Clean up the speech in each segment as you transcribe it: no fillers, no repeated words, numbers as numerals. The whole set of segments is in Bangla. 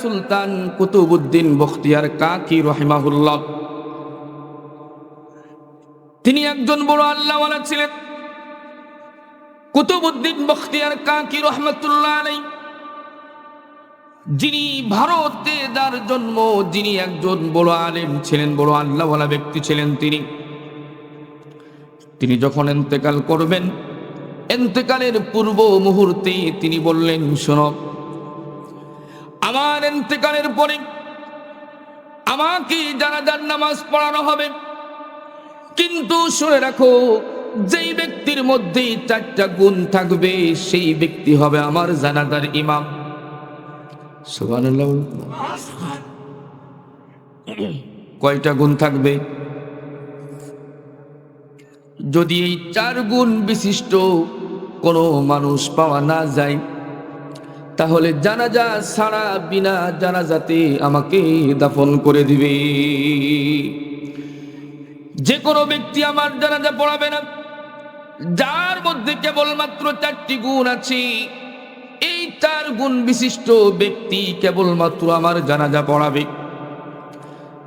সুলতান কুতুবউদ্দিন বখতিয়ার কাকি রাহিমাহুল্লাহ, তিনি একজন বড় আল্লাহওয়ালা ছিলেন। কুতুবউদ্দিন বখতিয়ার কাকি রহমতুল্লাহ আলাইহি, যিনি ভারতে যার জন্ম, যিনি একজন বড় আলেম ছিলেন, বড় আল্লাহওয়ালা ব্যক্তি ছিলেন, তিনি যখন ইন্তেকাল করবেন, ইন্তেকালের পূর্ব মুহূর্তে তিনি বললেন, শোনো, আমার ইন্তেকালের পরে আমাকে জানাজার নামাজ পড়ানো হবে, কিন্তু শুনে রাখো, যেই ব্যক্তির মধ্যে 4টা গুণ থাকবে সেই ব্যক্তি হবে আমার জানাজার ইমাম। সুবহানাল্লাহ। কয়টা গুণ থাকবে? যদি এই 4 গুণ বিশিষ্ট কোনো মানুষ পাওয়া না যায়, তাহলে জানাজা ছাড়া বিনা জানাজাতে আমাকে দাফন করে দিবে। যে কোনো ব্যক্তি আমার জানাজা পড়াবে না, যার মধ্যে কেবলমাত্র 4টি গুণ আছে, এই 4 গুণ বিশিষ্ট ব্যক্তি কেবলমাত্র আমার জানাজা পড়াবে।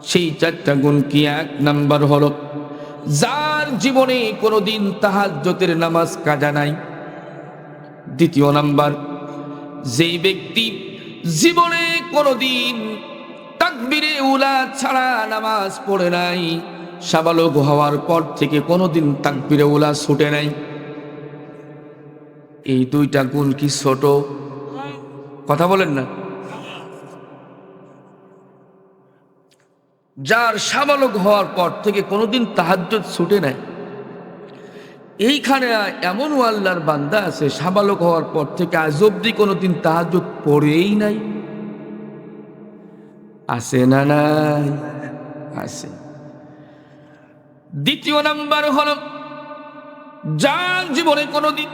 সেই 4টা গুণ কি? 1 নাম্বার হলো, যার জীবনে কোনোদিন তাহাজ্জুদের নামাজ কাজা নাই। 2 নাম্বার, যেই ব্যক্তি জীবনে কোনোদিন তাকবীরে উলা ছাড়া নামাজ পড়ে নাই, সাবালক হওয়ার পর থেকে কোনোদিন তাকবীরে উলা ছুটে নাই। এই 2টা গুণ কি ছোট? কথা বলেন না। যার সাবালক হওয়ার পর থেকে কোনোদিন তাহাজ্জুদ ছুটে নাই, এইখানে এমন আল্লাহর বান্দা আছে সাবালক হওয়ার পর থেকে আজ অব্দি কোনোদিন তাহাজ্জুদ পড়েই নাই। আছে না? নাই, আছে। 2 নাম্বার হলো, যার জীবনে কোনোদিন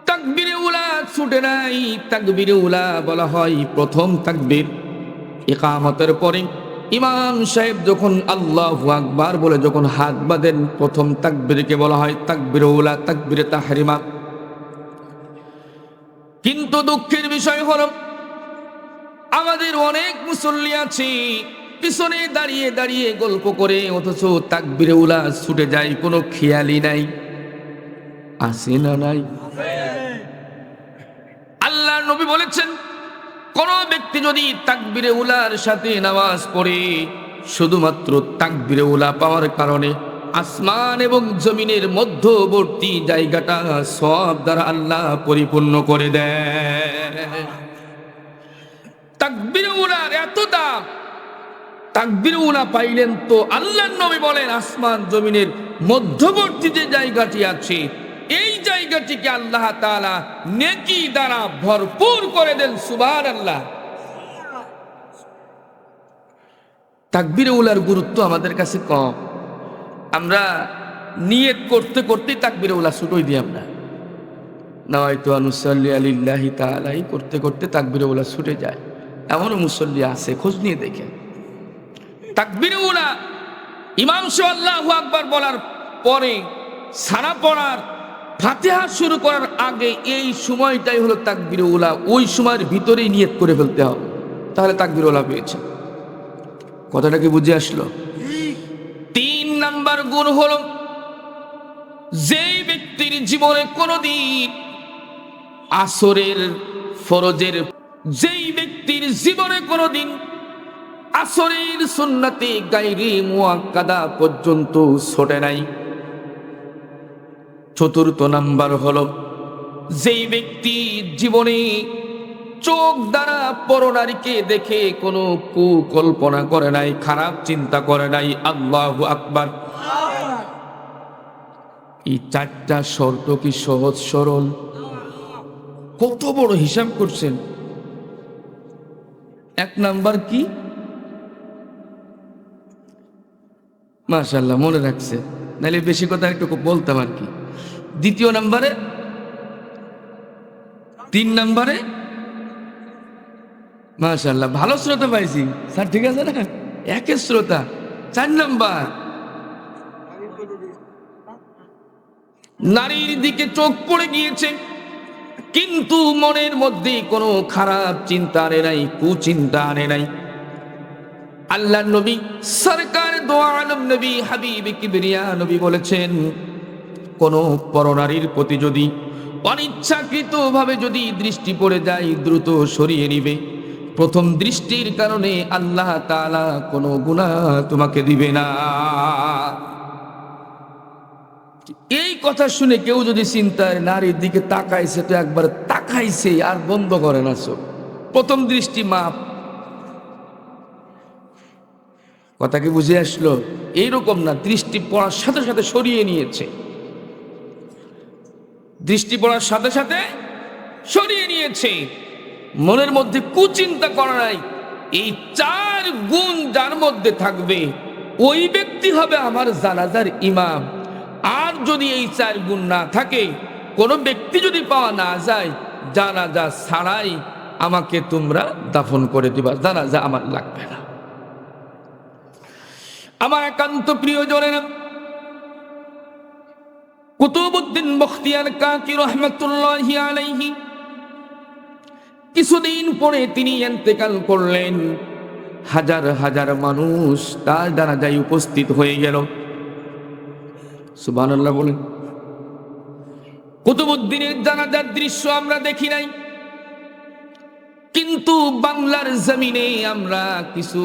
তাকবীরে উলা ছুটে নাই। তাকবীরে উলা বলা হয় প্রথম তাকবীর, ইকামতের পরে ইমাম সাহেব যখন আল্লাহু আকবার বলে যখন হাত বাঁধেন, প্রথম তাকবীরকে বলা হয় তাকবীরে উলা, তাকবীরে তাহরিমা। কিন্তু দুঃখের বিষয় হলো, আমাদের অনেক মুসল্লি আছে পিছনে দাঁড়িয়ে দাঁড়িয়ে গল্প করে, অথচ তাকবীরে উলা ছুটে যায়, কোনো খেয়ালই নাই। আছে না? নাই। আল্লাহর নবী বলেছেন, কোন ব্যক্তি যদি তাকবীরে উলার সাথে নামাজ পড়ে, শুধুমাত্র তাকবীরে উলা পাওয়ার কারণে আসমান এবং জমিনের মধ্যবর্তী জায়গাটা সওয়াব দ্বারা আল্লাহ পরিপূর্ণ করে দেয়। তাকবীরে উলার এত দাম, তাকবীরে উলা পাইলেন তো আল্লাহর নবী বলেন আসমান জমিনের মধ্যবর্তী যে জায়গাটি আছে, এই জায়গাটিকে আল্লাহ তাআলা নেকি দ্বারা ভরপুর করে দেন। সুবহানাল্লাহ। তাকবীরে উলার গুরুত্ব আমাদের কাছে কম। আমরা নিয়ত করতে করতে তাকবীরে উলা ছুটোই দিই। আমরা নাওয়াইতু আনুসাল্লি আলিল্লাহি তাআলা করতে করতে তাকবীরে উলা ছুটে যায়। এমনও মুসল্লি আছে, খোঁজ নিয়ে দেখেন। তাকবীরে উলা ইমাম সাহেব আল্লাহু আকবার বলার পরে সারা পড়ার, ফাতিহা শুরু করার আগে এই সময়টাই হলো তাকবীরে উলা। ওই সময়ের ভিতরেই নিয়ত করে ফেলতে হবে, তাহলে তাকবীরে উলা পেয়েছে। কথাটা কি বুঝে আসলো? 3 নাম্বার গুণ হলো, যেই ব্যক্তির জীবনে কোনোদিন আসরের ফরজের, যেই ব্যক্তির জীবনে কোনোদিন আসরের সুন্নতে গায়রে মুআক্কাদা পর্যন্ত ছোটে নাই। 4 নাম্বার হলো, যেই ব্যক্তি জীবনে চোখ দ্বারা পরনারীকে দেখে কোনো কুকল্পনা করে নাই, খারাপ চিন্তা করে নাই। আল্লাহু আকবার। এই 4টা শর্ত কি সহজ সরল? কত বড় হিসাব করছেন। 1 নাম্বার কি? মাশাআল্লাহ, মনে রাখছে, নাহলে বেশি কথা একটু বলতাম আর কি। 2 নাম্বারে, 3 নাম্বারে, মাশাআল্লাহ ভালো শ্রোতা পাইছি স্যার, ঠিক আছে না? 1 শ্রোতা। 4 নাম্বার, নারীর দিকে চোখ পড়ে গিয়েছে, কিন্তু মনের মধ্যে কোনো খারাপ চিন্তা আনে নাই, কুচিন্তা আনে নাই। আল্লাহ নবী সরকার দো আলম নবী হাবিব কিবরিয়া নবী বলেছেন, কোন পরনারীর প্রতি যদি অনিচ্ছাকৃতভাবে যদি দৃষ্টি পড়ে যায় দ্রুত সরিয়ে নিবে। প্রথম দৃষ্টির কারণে আল্লাহ তাআলা কোনো গুনাহ তোমাকে দিবে না। এই কথা শুনে কেউ যদি চিন্তায় নারীর দিকে তাকাইছে তো একবার তাকাইছে আর বন্ধ করে না চোখ, প্রথম দৃষ্টি মাপ। কথা কি বুঝে আসলো? এইরকম না, দৃষ্টি পড়ার সাথে সাথে সরিয়ে নিয়েছে, দৃষ্টি পড়ার সাথে সাথে সরিয়ে নিয়েছে, মনের মধ্যে কুচিন্তা করা নাই। এই চার গুণ যার মধ্যে থাকবে ওই ব্যক্তি হবে আমার জানাজার ইমাম। আর যদি এই চার গুণ না থাকে, কোন ব্যক্তি যদি পাওয়া না যায়, জানাজা ছাড়াই আমাকে তোমরা দাফন করে দিবা, জানাজা আমার লাগবে না। আমার একান্ত প্রিয়জনেরা, কুতুবউদ্দিন বখতিয়ার কাকি রহমাতুল্লাহি আলাইহি কিছুদিন পরে তিনি ইন্তেকাল করলেন। হাজার হাজার মানুষ তার জানাজায় উপস্থিত হয়ে গেল। সুবহানাল্লাহ বলেন। কুতুবউদ্দিনের জানাজার দৃশ্য আমরা দেখি নাই, কিন্তু বাংলার জমিনে আমরা কিছু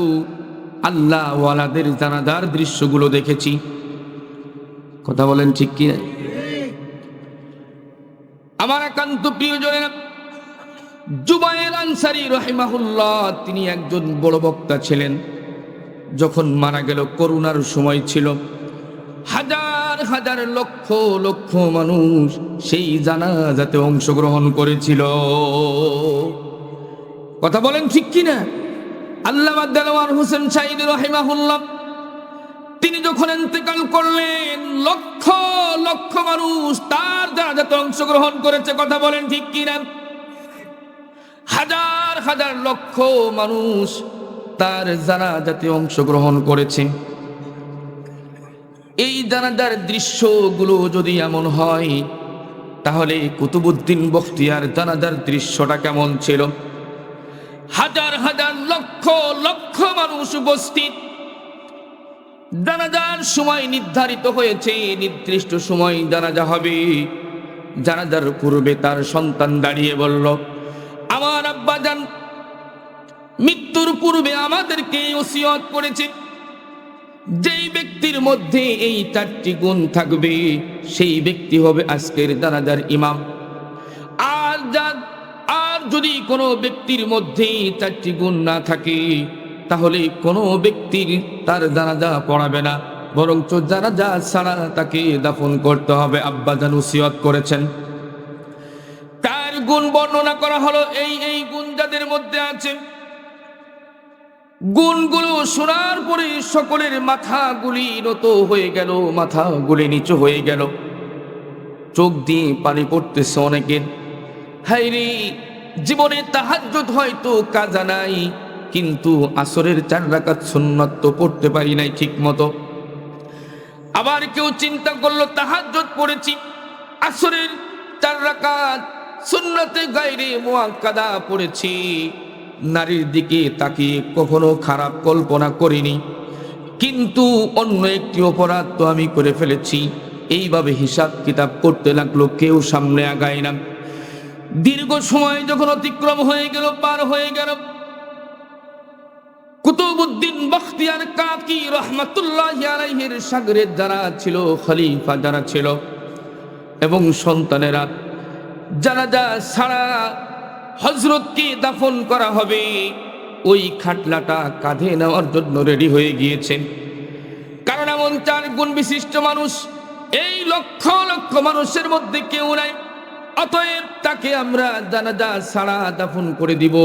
আল্লাহ ওয়ালাদের জানাজার দৃশ্যগুলো দেখেছি। কথা বলেন ঠিক কি না? আমার একান্ত প্রিয়জনেরা, জুবায়ের আনসারী রাহিমাহুল্লাহ তিনি একজন বড় বক্তা ছিলেন। যখন মারা গেল করোনার সময় ছিল, হাজার হাজার লক্ষ লক্ষ মানুষ সেই জানাজাতে অংশগ্রহণ করেছিল। কথা বলেন ঠিক কি না? আল্লামা দেলোয়ার হোসেন সাঈদী রাহিমাহুল্লাহ তিনি যখন ইন্তেকাল করলেন, লক্ষ লক্ষ মানুষ তার জানাজাতে অংশগ্রহণ করেছে। কথা বলেন ঠিক কি না? হাজার হাজার লক্ষ মানুষ তার জানাজাতে অংশগ্রহণ করেছে। এই জানাজার দৃশ্যগুলো যদি এমন হয়, তাহলে কুতুবউদ্দিন বখতিয়ার জানাজার দৃশ্যটা কেমন ছিল? হাজার হাজার লক্ষ লক্ষ মানুষ উপস্থিত। জানাজার সময় নির্ধারিত হয়েছে, নির্দিষ্ট সময় জানাজা হবে। জানাজার পূর্বে তার সন্তান দাঁড়িয়ে বলল, আমার আব্বাজান মৃত্যুর পূর্বে আমাদেরকে ওসিয়ত করেছে, যেই ব্যক্তির মধ্যে এই চারটি গুণ থাকবে সেই ব্যক্তি হবে আজকের জানাজার ইমাম। আর যদি কোনো ব্যক্তির মধ্যে চারটি গুণ না থাকে, তাহলে কোনো ব্যক্তির তার জানাজা পড়াবে না, বরঞ্চ জানাজা ছাড়া তাকে দাফন করতে হবে। আব্বাজান ওসিয়ত করেছেন। তার গুণ বর্ণনা করা হলো, এই গুণ যাদের মধ্যে আছে। গুণগুলো শোনার পরে সকলের মাথাগুলি নত হয়ে গেল, মাথাগুলি নিচু হয়ে গেল, চোখ দিয়ে পানি পড়তেছে অনেকের। হায়রে, জীবনে তাহাজ্জুদ হয়তো কাজা নাই, কিন্তু আসরের 4 রাকাত সুন্নাত তো পড়তে পারি নাই ঠিক মতো। আবার কেউ চিন্তা করলো, তাহাজ্জুদ পড়েছি, আসরের 4 রাকাত সুন্নাতে গায়রে মুআক্কাদা পড়েছি, নারীর দিকে তাকিয়ে কখনো খারাপ কল্পনা করিনি, কিন্তু অন্য একটি অপরাধ তো আমি করে ফেলেছি। এইভাবে হিসাব কিতাব করতে লাগলো, কেউ সামনে আগায় না। দীর্ঘ সময় যখন অতিক্রম হয়ে গেল, পার হয়ে গেল, কুতুবউদ্দিন বখতিয়ার কাকি রহমাতুল্লাহি আলাইহির শাগরেদ যারা ছিল, খলিফা যারা ছিল এবং সন্তানেরা, জানাজা ছাড়া হযরতকে দাফন করা হবে, ওই খাটলাটা কাঁধে নেওয়ার জন্য রেডি হয়ে গিয়েছেন। কারণ এমন 4 গুণ বিশিষ্ট মানুষ এই লক্ষ লক্ষ মানুষের মধ্যে কেউ নাই। অতএব তাকে আমরা জানাজা ছাড়া দাফন করে দিব।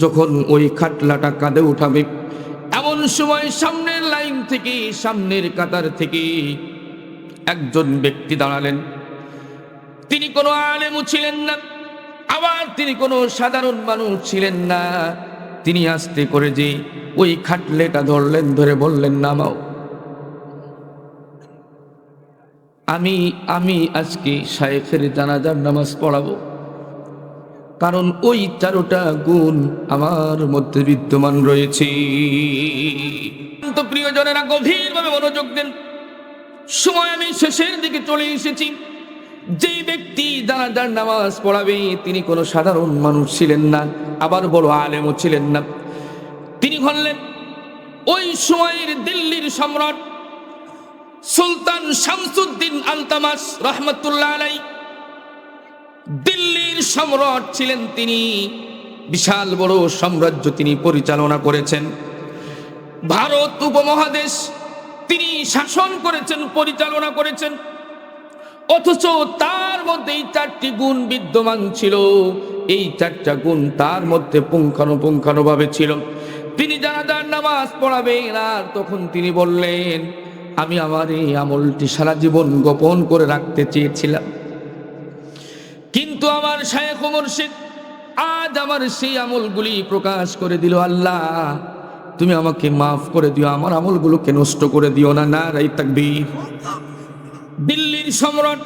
যখন ওই খাটলাটা কাঁধে উঠাবে, এমন সময় সামনের লাইন থেকে, সামনের কাতার থেকে একজন ব্যক্তি দাঁড়ালেন। তিনি কোনো আলেমও ছিলেন না, আবার তিনি কোনো সাধারণ মানুষ ছিলেন না। তিনি আস্তে করে যে ওই খাটলেটা ধরলেন, ধরে বললেন, নামাও, আমি আজকে শায়েখের জানাজার নামাজ পড়াবো। কারণ ওই 4টা গুণ আমার মধ্যে বিদ্যমান রয়েছে। তো প্রিয়জনেরা গভীরভাবে মনোযোগ দেন। সময় আমি শেষের দিকে চলে এসেছি। যেই ব্যক্তি জানাজার নামাজ পড়াবে তিনি কোনো সাধারণ মানুষ ছিলেন না, আবার বড় আলেমও ছিলেন না। তিনি হলেন ওই সময়ের দিল্লির সম্রাট সুলতান শামসুদ্দিন আলতামাস রহমতুল্লাহ আলাইহি। দিল্লির সম্রাট ছিলেন তিনি। বিশাল বড় সাম্রাজ্য তিনি পরিচালনা করেছেন। ভারত উপমহাদেশ তিনি শাসন করেছেন, পরিচালনা করেছেন। অথচ তার মধ্যে এই 4টি গুণ বিদ্যমান ছিল। এই 4টা গুণ তার মধ্যে পুঙ্খানুপুঙ্খানুভাবে ছিল। তিনি জানাজার নামাজ পড়াবেন, আর তখন তিনি বললেন, আমি আমার এই আমলটি সারা জীবন গোপন করে রাখতে চেয়েছিলাম, কিন্তু আমার শায়েখ ও মুর্শিদ আজ আমার সেই আমলগুলি প্রকাশ করে দিল। আল্লাহ তুমি আমাকে মাফ করে দিও, আমার আমলগুলোকে নষ্ট করে দিও না। নারায়ে তাকবীর। দিল্লির সম্রাট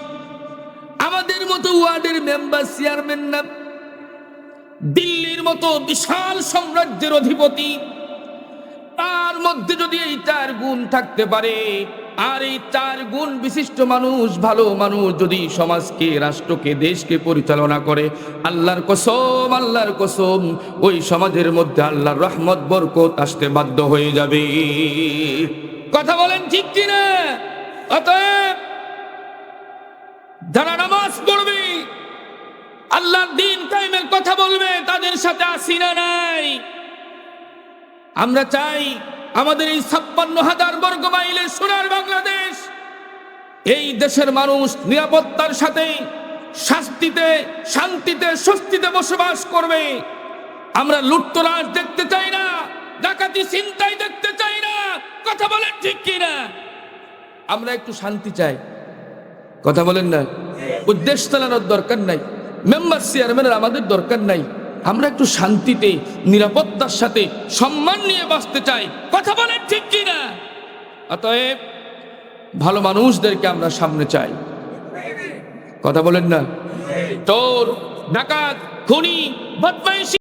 আমাদের মতো ওয়ার্ডের মেম্বার, চেয়ারম্যান না, দিল্লির মতো বিশাল সাম্রাজ্যের অধিপতি। তার মধ্যে যদি এই 4 গুণ থাকতে পারে, আর এই 4 গুণ বিশিষ্ট মানুষ, ভালো মানুষ যদি সমাজকে, রাষ্ট্রকে, দেশকে পরিচালনা করে, আল্লাহর কসম, আল্লাহর কসম, ওই সমাজের মধ্যে আল্লাহর রহমত বরকত আসতে বাধ্য হয়ে যাবে। কথা বলেন ঠিক কিনা? অতএব যারা নামাজ পড়বে, আল্লাহর দ্বীন কায়েমের কথা বলবে, তাদের সাথে আসি না নাই? আমরা চাই আমাদের এই 56,000 বর্গ মাইলের সোনার বাংলাদেশ, এই দেশের মানুষ নিরাপত্তার সাথে, শান্তিতে, স্বস্তিতে বসবাস করবে। আমরা লুটতরাজ দেখতে চাই না, ডাকাতি ছিনতাই দেখতে চাই না। কথা বলেন ঠিক কিনা? আমরা একটু শান্তি চাই। কথা বলেন না? উদ্দেশ চালানোর দরকার নাই, মেম্বার চেয়ারম্যানের আমাদের দরকার নাই। আমরা একটু শান্তিতে, নিরাপত্তার সাথে, সম্মান নিয়ে বাঁচতে চাই। কথা বলেন ঠিক কিনা? অতএব ভালো মানুষদেরকে আমরা সামনে চাই। কথা বলেন না? চোর, ডাকাত, খুনি, বদমাইশ